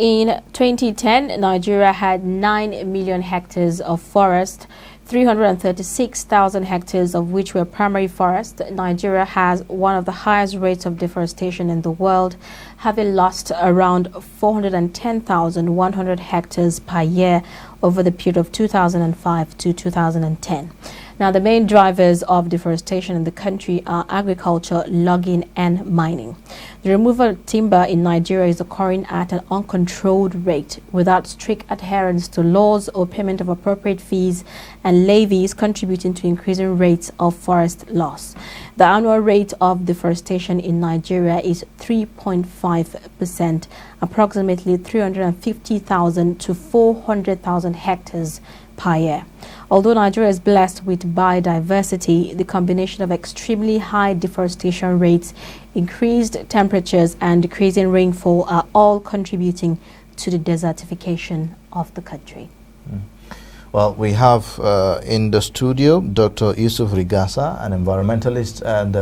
in 2010, Nigeria had 9 million hectares of forest, 336,000 hectares of which were primary forest. Nigeria has one of the highest rates of deforestation in the world, having lost around 410,100 hectares per year over the period of 2005 to 2010. Now, the main drivers of deforestation in the country are agriculture, logging, and mining. The removal of timber in Nigeria is occurring at an uncontrolled rate without strict adherence to laws or payment of appropriate fees and levies, contributing to increasing rates of forest loss. The annual rate of deforestation in Nigeria is 3.5%, approximately 350,000 to 400,000 hectares per year. Although Nigeria is blessed with biodiversity, the combination of extremely high deforestation rates, increased temperatures, and decreasing rainfall are all contributing to the desertification of the country. Well, we have in the studio Dr. Yusuf Rigasa, an environmentalist, and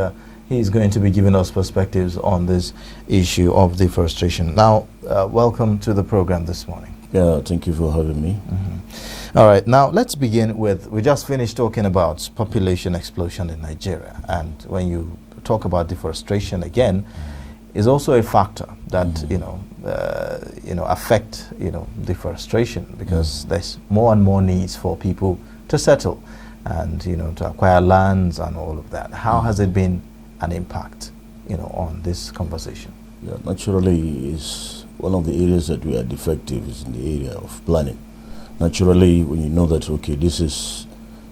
he is going to be giving us perspectives on this issue of deforestation. Now, welcome to the program this morning. Yeah, thank you for having me. All right, now let's begin with, we just finished talking about population explosion in Nigeria, and when you talk about deforestation again, is also a factor that affect deforestation, because there's more and more needs for people to settle and to acquire lands and all of that. How has it been an impact on this conversation? Yeah, naturally, is one of the areas that we are defective is in the area of planning. Naturally, when you know that, okay, this is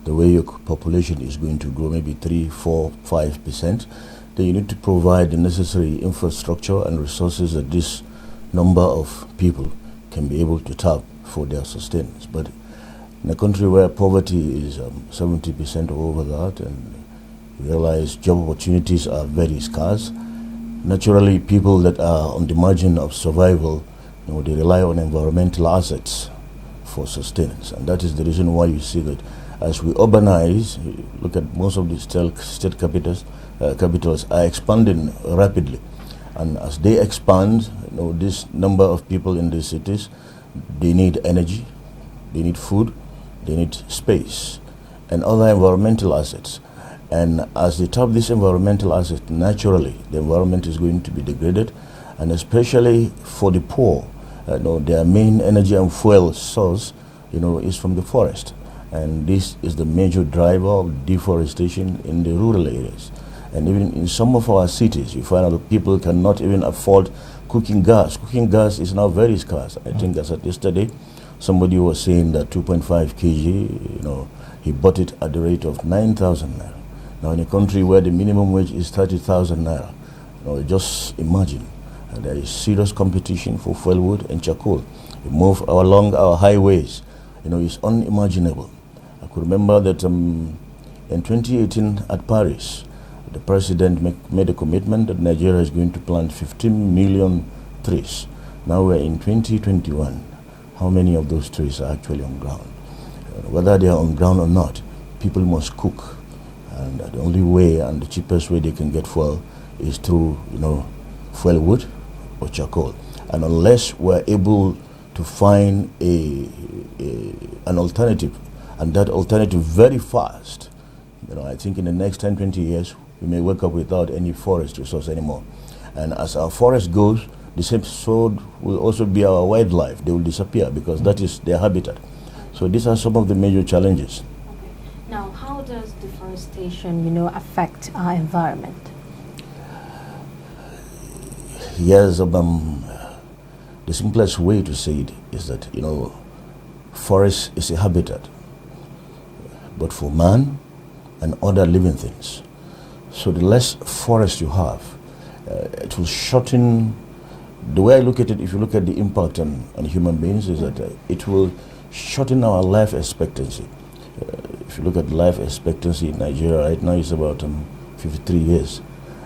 the way your population is going to grow, maybe 3, 4, 5%, then you need to provide the necessary infrastructure and resources that this number of people can be able to tap for their sustenance. But in a country where poverty is 70% or over that, and you realize job opportunities are very scarce, naturally people that are on the margin of survival, they rely on environmental assets for sustenance. And that is the reason why you see that as we urbanize, look at most of the state capitals are expanding rapidly. And as they expand, this number of people in the cities, they need energy, they need food, they need space, and other environmental assets. And as they tap this environmental asset, naturally, the environment is going to be degraded, and especially for the poor, their main energy and fuel source, is from the forest. And this is the major driver of deforestation in the rural areas. And even in some of our cities, you find out that people cannot even afford cooking gas. Cooking gas is now very scarce. I think as of yesterday, somebody was saying that 2.5 kg, he bought it at the rate of 9,000 naira. Now in a country where the minimum wage is 30,000 naira, just imagine. There is serious competition for fuel wood and charcoal. We move along our highways, it's unimaginable. I could remember that in 2018 at Paris, the president made a commitment that Nigeria is going to plant 15 million trees. Now we're in 2021. How many of those trees are actually on ground? Whether they are on ground or not, people must cook. And the only way and the cheapest way they can get fuel is through, fuel wood or charcoal. And unless we're able to find an alternative, and that alternative very fast, I think in the next 10, 20 years, we may wake up without any forest resource anymore. And as our forest goes, the same sword will also be our wildlife. They will disappear because that is their habitat. So these are some of the major challenges. Now, how does deforestation, affect our environment? Yes, the simplest way to say it is that, forest is a habitat, but for man and other living things. So the less forest you have, it will shorten. The way I look at it, if you look at the impact on human beings, is that it will shorten our life expectancy. If you look at life expectancy in Nigeria right now, it's about 53 years.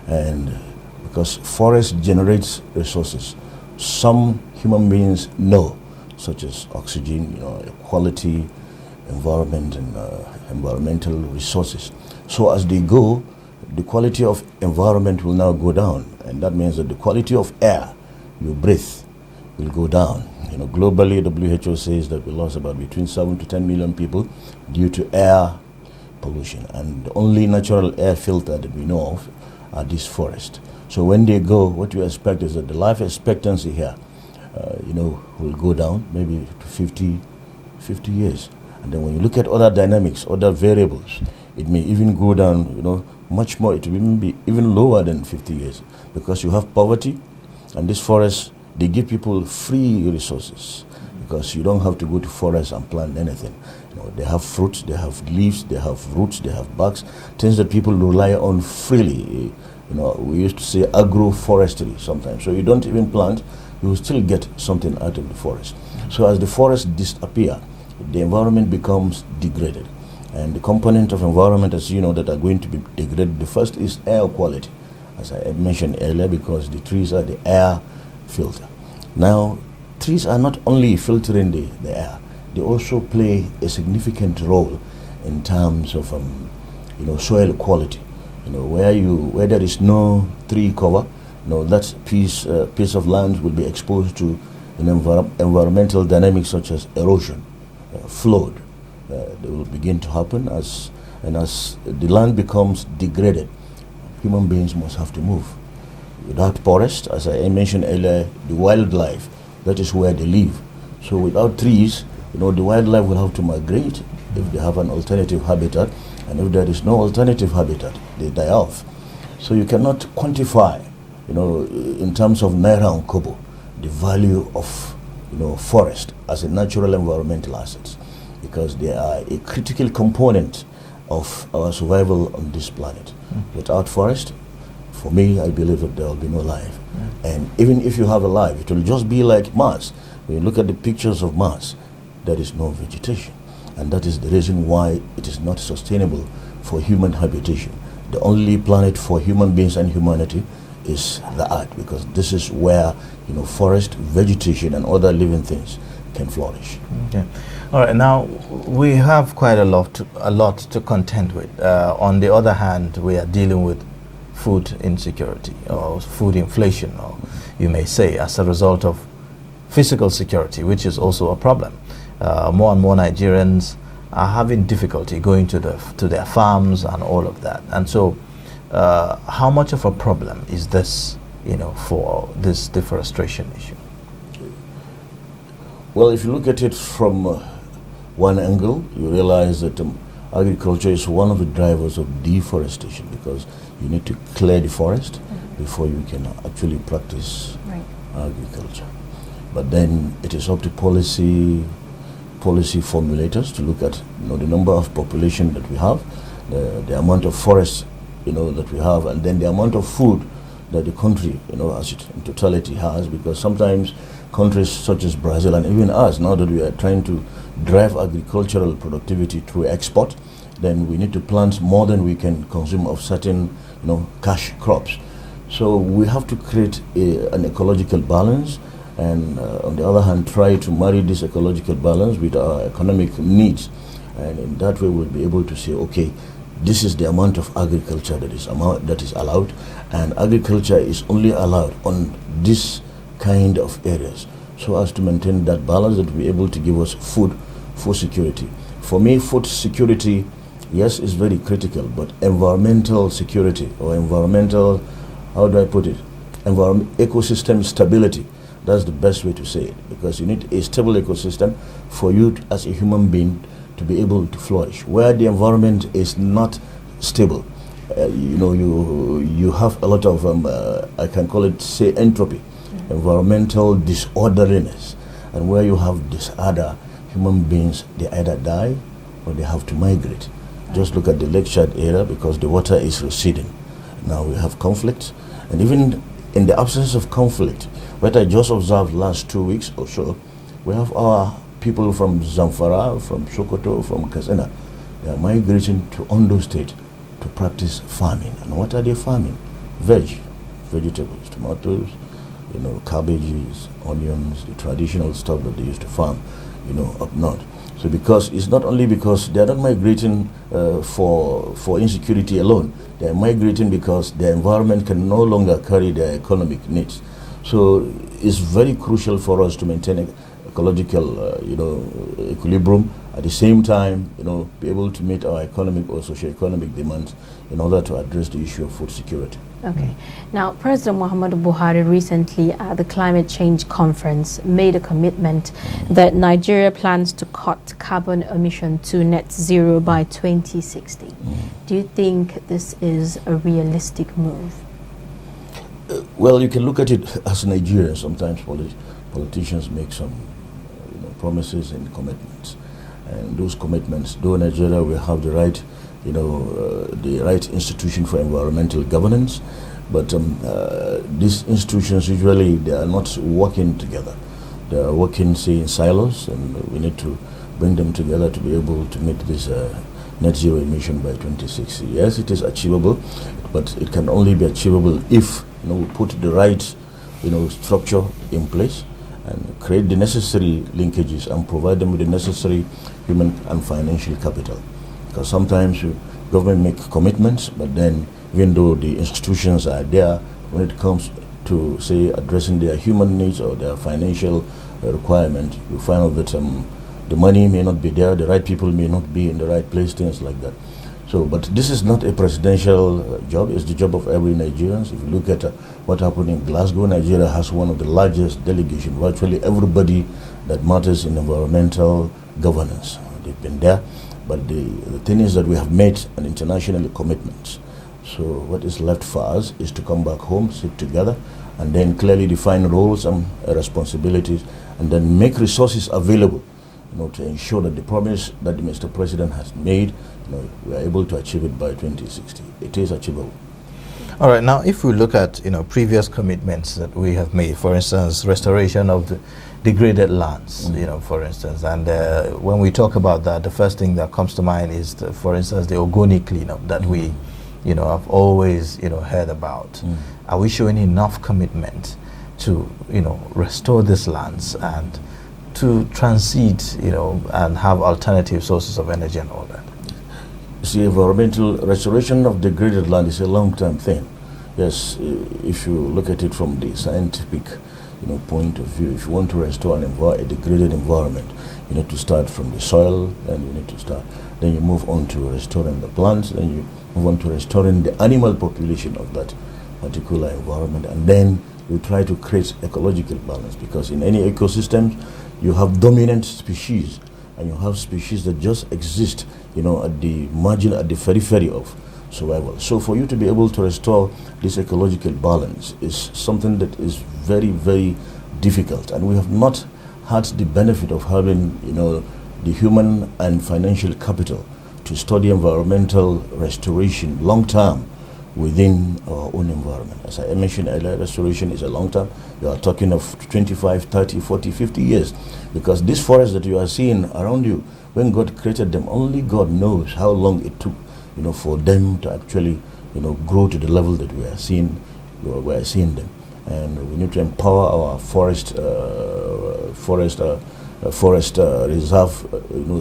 And because forest generates resources, some human beings know, such as oxygen, quality, environment, and environmental resources. So as they go, the quality of environment will now go down. And that means that the quality of air you breathe will go down. globally, WHO says that we lost about between 7 to 10 million people due to air pollution. And the only natural air filter that we know of are these forests. So when they go, what you expect is that the life expectancy here, will go down maybe to 50 years. And then when you look at other dynamics, other variables, it may even go down, much more. It will even be even lower than 50 years, because you have poverty, and these forests, they give people free resources, because you don't have to go to forests and plant anything. They have fruits, they have leaves, they have roots, they have barks, things that people rely on freely. We used to say agroforestry sometimes. So you don't even plant, you will still get something out of the forest. So as the forests disappear, the environment becomes degraded. And the component of environment, as you know, that are going to be degraded, the first is air quality, as I mentioned earlier, because the trees are the air filter. Now, trees are not only filtering the air, they also play a significant role in terms of soil quality. Where there is no tree cover, that piece of land will be exposed to environmental dynamics such as erosion, flood. They will begin to happen as the land becomes degraded. Human beings must have to move. Without forest, as I mentioned earlier, the wildlife, that is where they live. So without trees, the wildlife will have to migrate if they have an alternative habitat, and if there is no alternative habitat, they die off. So you cannot quantify, in terms of naira and kobo, the value of, forest as a natural environmental asset, because they are a critical component of our survival on this planet. Without forest, for me, I believe that there will be no life. And even if you have a life, it will just be like Mars. When you look at the pictures of Mars, there is no vegetation. And that is the reason why it is not sustainable for human habitation. The only planet for human beings and humanity is the Earth, because this is where forest, vegetation, and other living things can flourish. Okay. All right. Now we have quite a lot to contend with. On the other hand, we are dealing with food insecurity or food inflation, or you may say, as a result of physical security, which is also a problem. More and more Nigerians are having difficulty going to their farms and all of that. And so, how much of a problem is this, for this deforestation issue? Well, if you look at it from one angle, you realize that agriculture is one of the drivers of deforestation, because you need to clear the forest before you can actually practice agriculture. But then it is up to policy formulators to look at the number of population that we have, the amount of forest that we have, and then the amount of food that the country as it in totality has. Because sometimes countries such as Brazil and even us, now that we are trying to drive agricultural productivity through export, then we need to plant more than we can consume of certain cash crops. So we have to create an ecological balance, and on the other hand, try to marry this ecological balance with our economic needs. And in that way, we'll be able to say, okay, this is the amount of agriculture that is allowed, and agriculture is only allowed on this kind of areas, so as to maintain that balance that will be able to give us food security. For me, food security, yes, is very critical, but environmental security, or environmental, how do I put it, ecosystem stability, that's the best way to say it, because you need a stable ecosystem for you as a human being to be able to flourish. Where the environment is not stable, you have a lot of I can call it, say, entropy, environmental disorderliness. And where you have disorder, human beings, they either die or they have to migrate. Just look at the Lake Chad area, because the water is receding. Now we have conflict, and even in the absence of conflict, what I just observed last 2 weeks or so, we have our people from Zamfara, from Sokoto, from Katsina. They are migrating to Ondo State to practice farming. And what are they farming? Vegetables, tomatoes, cabbages, onions, the traditional stuff that they used to farm, up north. So because it's not only because they are not migrating for insecurity alone, they are migrating because their environment can no longer carry their economic needs. So it's very crucial for us to maintain ecological, equilibrium. At the same time, be able to meet our economic or socio-economic demands in order to address the issue of food security. Okay. Now, President Muhammadu Buhari recently at the Climate Change Conference made a commitment that Nigeria plans to cut carbon emission to net zero by 2060. Do you think this is a realistic move? Well, you can look at it as Nigeria. Sometimes politicians make some promises and commitments. And those commitments, though Nigeria will have the right the right institution for environmental governance, but these institutions usually they are not working together. They are working, say, in silos, and we need to bring them together to be able to meet this net zero emission by 2060. Yes, it is achievable, but it can only be achievable if we put the right structure in place and create the necessary linkages and provide them with the necessary human and financial capital. Because sometimes government make commitments, but then even though the institutions are there, when it comes to, say, addressing their human needs or their financial requirement, you find out that the money may not be there, the right people may not be in the right place, things like that. So, but this is not a presidential job, it's the job of every Nigerian. If you look at what happened in Glasgow, Nigeria has one of the largest delegations, virtually everybody that matters in environmental governance. They've been there. But the thing is that we have made an international commitment. So what is left for us is to come back home, sit together, and then clearly define roles and responsibilities, and then make resources available, to ensure that the promise that Mr. President has made, we are able to achieve it by 2060. It is achievable. All right. Now, if we look at previous commitments that we have made, for instance, restoration of the degraded lands, for instance, and when we talk about that, the first thing that comes to mind is, for instance, the Ogoni cleanup that we, have always, heard about. Are we showing enough commitment to, restore these lands and to transit, and have alternative sources of energy and all that? See, environmental restoration of degraded land is a long-term thing. Yes, if you look at it from the scientific point of view, if you want to restore a degraded environment, you need to start from the soil, and you need to start, then you move on to restoring the plants, then you move on to restoring the animal population of that particular environment, and then you try to create ecological balance, because in any ecosystem you have dominant species and you have species that just exist at the margin, at the periphery of survival. So for you to be able to restore this ecological balance is something that is very, very difficult, and we have not had the benefit of having the human and financial capital to study environmental restoration long term within our own environment. As I mentioned earlier, restoration is a long term. You are talking of 25, 30, 40, 50 years, because these forests that you are seeing around you, when God created them, only God knows how long it took for them to actually grow to the level that we are seeing them. And we need to empower our forest reserve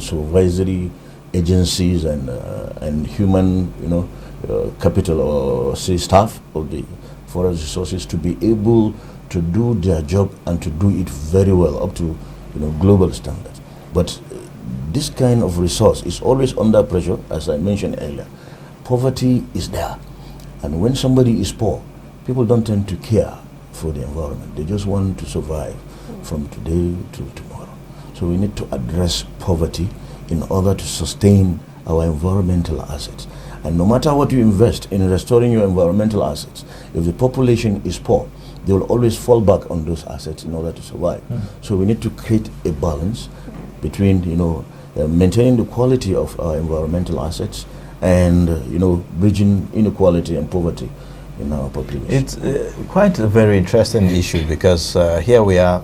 supervisory agencies and human capital, or say staff of the forest resources, to be able to do their job and to do it very well up to global standards. But this kind of resource is always under pressure. As I mentioned earlier, poverty is there, and when somebody is poor, people don't tend to care for the environment. They just want to survive from today to tomorrow. So we need to address poverty in order to sustain our environmental assets. And no matter what you invest in restoring your environmental assets, if the population is poor, they will always fall back on those assets in order to survive. So we need to create a balance between maintaining the quality of our environmental assets and bridging inequality and poverty in our population. It's quite a very interesting issue, because here we are.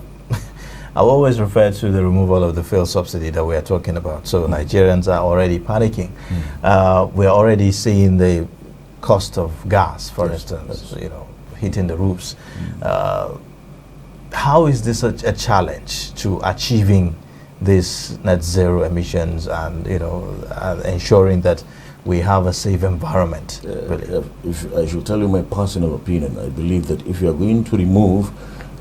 I always refer to the removal of the fuel subsidy that we are talking about. So Nigerians are already panicking. We are already seeing the cost of gas, for instance, hitting the roofs. How is this a challenge to achieving this net zero emissions and ensuring that we have a safe environment? If I should tell you my personal opinion, I believe that if you are going to remove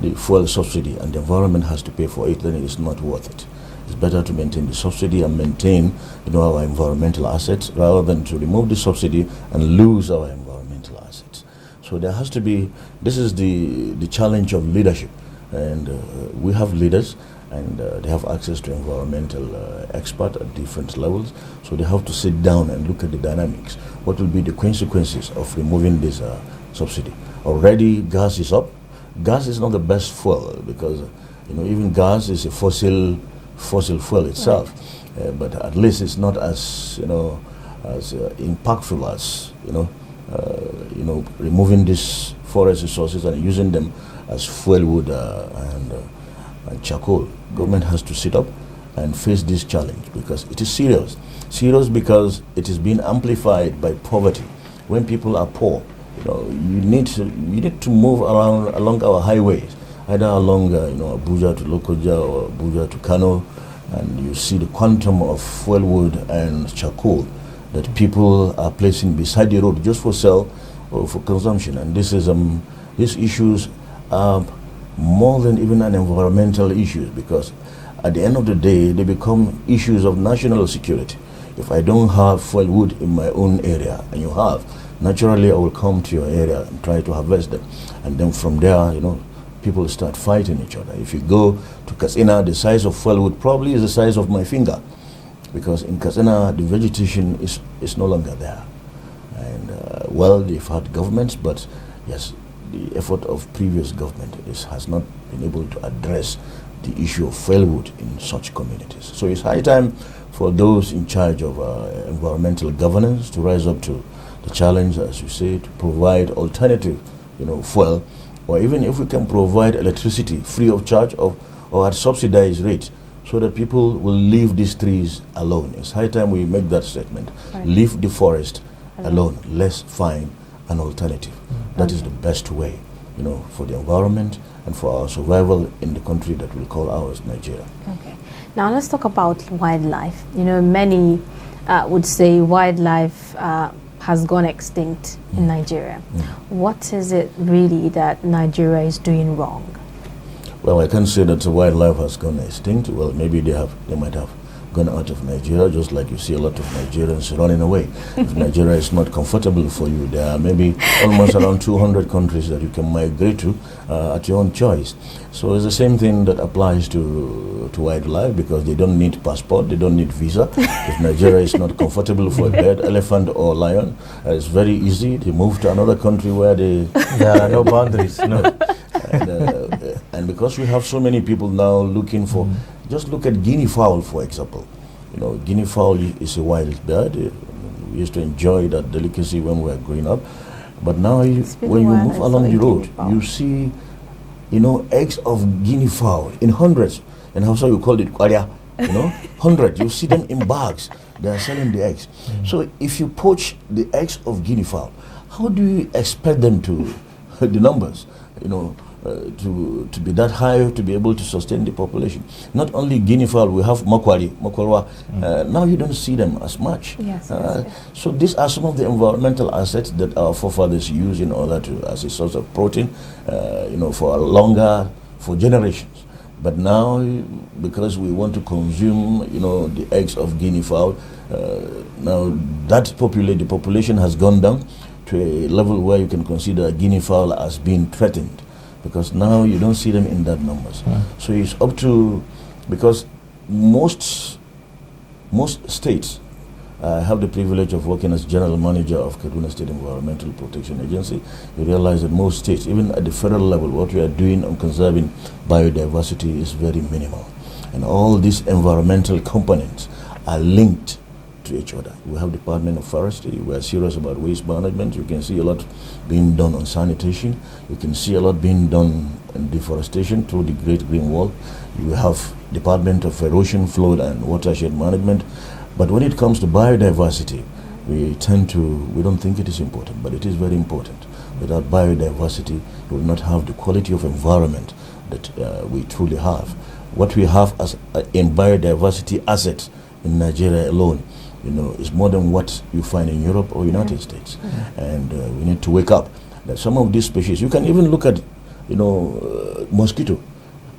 the fuel subsidy and the environment has to pay for it, then it is not worth it. It's better to maintain the subsidy and maintain, our environmental assets rather than to remove the subsidy and lose our environmental assets. So there has to be, this is the challenge of leadership, and we have leaders, and they have access to environmental experts at different levels, so they have to sit down and look at the dynamics. What will be the consequences of removing this subsidy? Already gas is up. Gas is not the best fuel because even gas is a fossil fuel itself, right. But at least it's not as as impactful as removing these forest resources and using them as fuel wood and charcoal. Government has to sit up and face this challenge because it is serious. Serious because it is being amplified by poverty. When people are poor, you need to move along our highways, either along Abuja to Lokoja or Abuja to Kano, and you see the quantum of fuel wood and charcoal that people are placing beside the road just for sale or for consumption. And this is these issues are more than even an environmental issue, because at the end of the day they become issues of national security. If I don't have fuel wood in my own area and you have, naturally I will come to your area and try to harvest them, and then from there people start fighting each other. If you go to Katsina, the size of fuel wood probably is the size of my finger, because in Katsina the vegetation is no longer there. And they've had governments, but yes, the effort of previous government has not been able to address the issue of fuel wood in such communities. So it's high time for those in charge of environmental governance to rise up to the challenge, as you say, to provide alternative, fuel, or even if we can provide electricity free of charge or at subsidized rates, so that people will leave these trees alone. It's high time we make that statement. Right. Leave the forest alone. Let's find an alternative. That is the best way, for the environment and for our survival in the country that we call ours, Nigeria. Okay. Now let's talk about wildlife. Many would say wildlife has gone extinct in Nigeria. What is it really that Nigeria is doing wrong? Well, I can't say that the wildlife has gone extinct. Well, maybe they might have gone out of Nigeria, just like you see a lot of Nigerians running away. If Nigeria is not comfortable for you, there are maybe almost around 200 countries that you can migrate to at your own choice. So it's the same thing that applies to wildlife, because they don't need passport, they don't need visa. If Nigeria is not comfortable for a bird, elephant or lion, it's very easy. They move to another country where there are no boundaries. No. And because we have so many people now looking for, just look at guinea fowl, for example. Guinea fowl is a wild bird. We used to enjoy that delicacy when we were growing up. But now when you move along the road, you see, eggs of guinea fowl in hundreds. And how you call it, kwaria, hundreds. You see them in bags. They are selling the eggs. So if you poach the eggs of guinea fowl, how do you expect them to, the numbers, to be that high to be able to sustain the population? Not only guinea fowl, we have makwalwa. Now you don't see them as much. Yes, so these are some of the environmental assets that our forefathers used in order to, as a source of protein, for generations. But now, because we want to consume, the eggs of guinea fowl, now that the population has gone down to a level where you can consider guinea fowl as being threatened, because now you don't see them in that numbers. So it's up to, because most states, I have the privilege of working as general manager of Kaduna State Environmental Protection Agency. You realize that most states, even at the federal level, what we are doing on conserving biodiversity is very minimal. And all these environmental components are linked to each other. We have Department of Forestry. We are serious about waste management. You can see a lot being done on sanitation. You can see a lot being done on deforestation through the Great Green Wall. You have Department of Erosion, Flood and Watershed Management. But when it comes to biodiversity, we don't think it is important, but it is very important. Without biodiversity, we will not have the quality of environment that we truly have. What we have as in biodiversity assets in Nigeria alone, is more than what you find in Europe or United States. And we need to wake up that some of these species, you can even look at mosquito.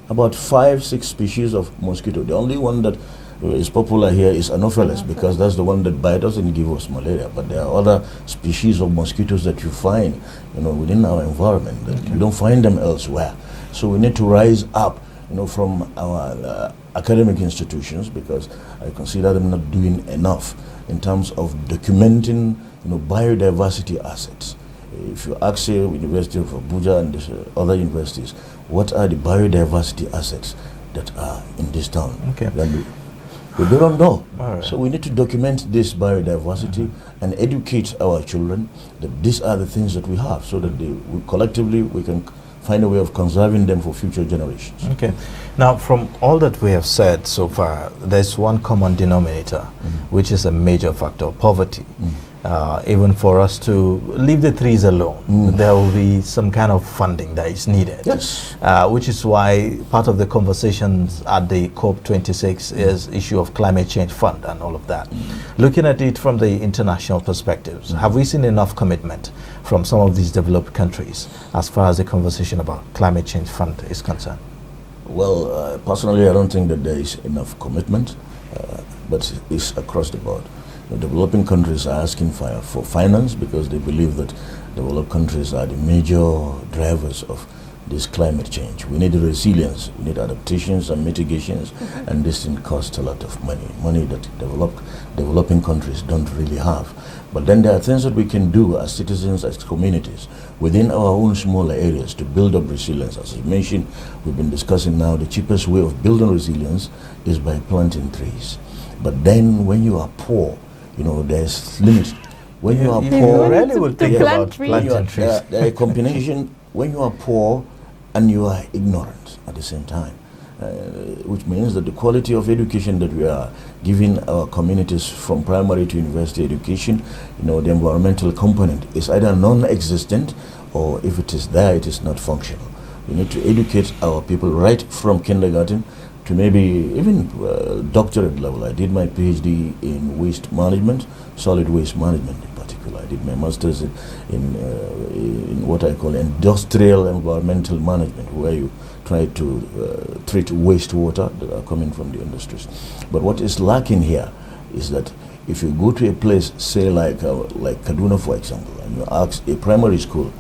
About 5-6 species of mosquito. The only one that is popular here is Anopheles, because that's the one that bites us and gives us malaria. But there are other species of mosquitoes that you find, within our environment that you don't find them elsewhere. So we need to rise up, from our academic institutions, because I consider them not doing enough in terms of documenting, biodiversity assets. If you ask, say, University of Abuja and other universities, what are the biodiversity assets that are in this town? Okay. We don't know. Right. So we need to document this biodiversity and educate our children that these are the things that we have, so that collectively we can find a way of conserving them for future generations. Okay. Now, from all that we have said so far, there's one common denominator, which is a major factor: poverty. Even for us to leave the trees alone, there will be some kind of funding that is needed. Yes. Which is why part of the conversations at the COP26 is issue of climate change fund and all of that. Looking at it from the international perspectives, have we seen enough commitment from some of these developed countries as far as the conversation about climate change fund is concerned? Well, personally, I don't think that there is enough commitment, but it's across the board. The developing countries are asking for finance because they believe that developed countries are the major drivers of this climate change. We need resilience, we need adaptations and mitigations, and this thing costs a lot of money that developing countries don't really have. But then there are things that we can do as citizens, as communities, within our own smaller areas to build up resilience. As I mentioned, we've been discussing now the cheapest way of building resilience is by planting trees. But then when you are poor, there's limits. When you are poor, you really will think about planting trees. There are a combination when you are poor and you are ignorant at the same time, which means that the quality of education that we are giving our communities from primary to university education, the environmental component is either non-existent, or if it is there, it is not functional. We need to educate our people right from kindergarten to maybe even doctorate level. I did my PhD in waste management, solid waste management in particular. I did my master's in what I call industrial environmental management, where you try to treat wastewater that are coming from the industries. But what is lacking here is that if you go to a place, say like Kaduna, for example, and you ask a primary school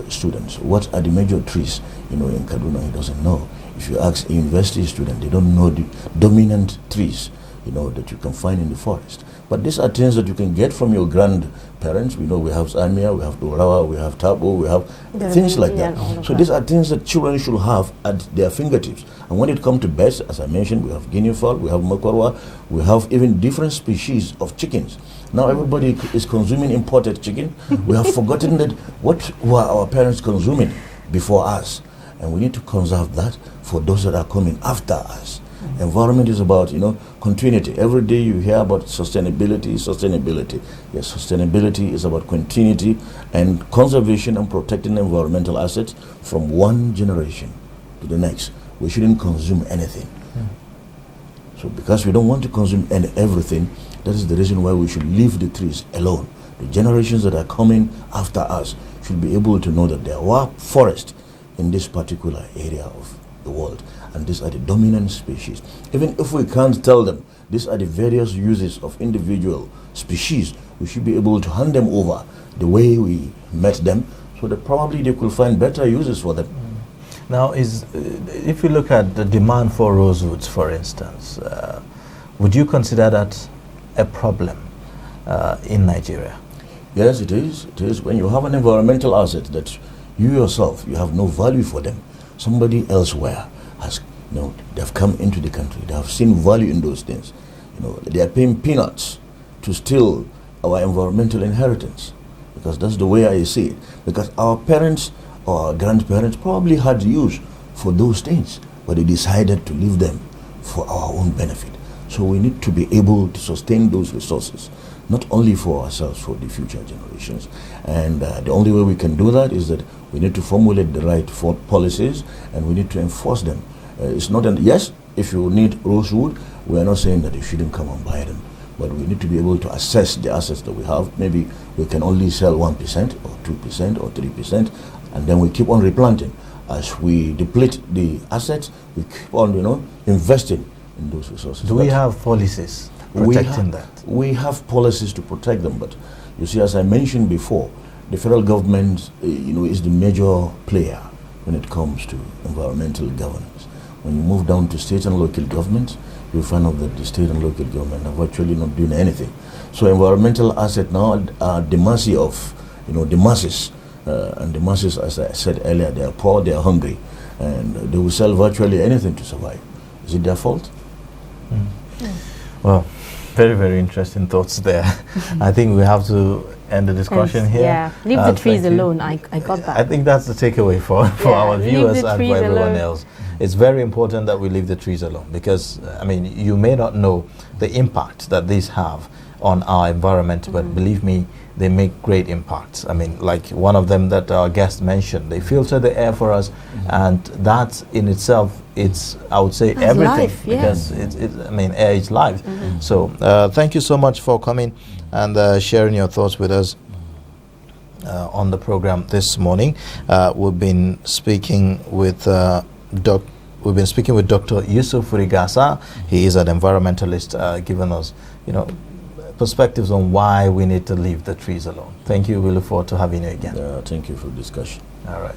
students, what are the major trees, in Kaduna, he doesn't know. If you ask a university student, they don't know the dominant trees, that you can find in the forest. But these are things that you can get from your grandparents. We have Zamia, we have Dorawa, we have Tabo, we have things like that. So these are things that children should have at their fingertips. And when it comes to birds, as I mentioned, we have guinea fowl, we have makorwa, we have even different species of chickens. Now everybody is consuming imported chicken. We have forgotten that what were our parents consuming before us. And we need to conserve that for those that are coming after us. Environment is about, continuity. Every day you hear about sustainability. Yes, sustainability is about continuity and conservation and protecting environmental assets from one generation to the next. We shouldn't consume anything. So because we don't want to consume everything, that is the reason why we should leave the trees alone. The generations that are coming after us should be able to know that there were forests in this particular area of the world, and these are the dominant species. Even if we can't tell them these are the various uses of individual species, we should be able to hand them over the way we met them, so that probably they could find better uses for them. Now, if you look at the demand for rosewoods, for instance, would you consider that a problem in Nigeria? Yes, it is. It is. When you have an environmental asset that you yourself, you have no value for them, somebody elsewhere has, they've come into the country, they have seen value in those things. They are paying peanuts to steal our environmental inheritance, because that's the way I see it. Because our parents or our grandparents probably had use for those things, but they decided to leave them for our own benefit. So we need to be able to sustain those resources, not only for ourselves, for the future generations. And the only way we can do that is that we need to formulate the right policies, and we need to enforce them. It's not yes, if you need rosewood, we are not saying that you shouldn't come and buy them, but we need to be able to assess the assets that we have. Maybe we can only sell 1% or 2% or 3%, and then we keep on replanting. as we deplete the assets, we keep on, investing in those resources. Do we have policies protecting that? We have policies to protect them, but you see, as I mentioned before, the federal government, is the major player when it comes to environmental governance. When you move down to state and local governments, you find out that the state and local government are virtually not doing anything. So environmental assets now are the mercy of, the masses. And the masses, as I said earlier, they are poor, they are hungry, and they will sell virtually anything to survive. Is it their fault? Well, very, very interesting thoughts there. I think we have to end the discussion here. Yeah, leave the trees alone. I got that. I think that's the takeaway for our viewers and for everyone else. It's very important that we leave the trees alone because, you may not know the impact that these have on our environment, but believe me, they make great impacts. Like one of them that our guest mentioned, they filter the air for us, and that in itself, I would say, everything, life, because air is life. So thank you so much for coming and sharing your thoughts with us on the program this morning. We've been speaking with Dr. Yusuf Rigasa. He is an environmentalist, giving us, perspectives on why we need to leave the trees alone. Thank you. We look forward to having you again. Thank you for the discussion. All right.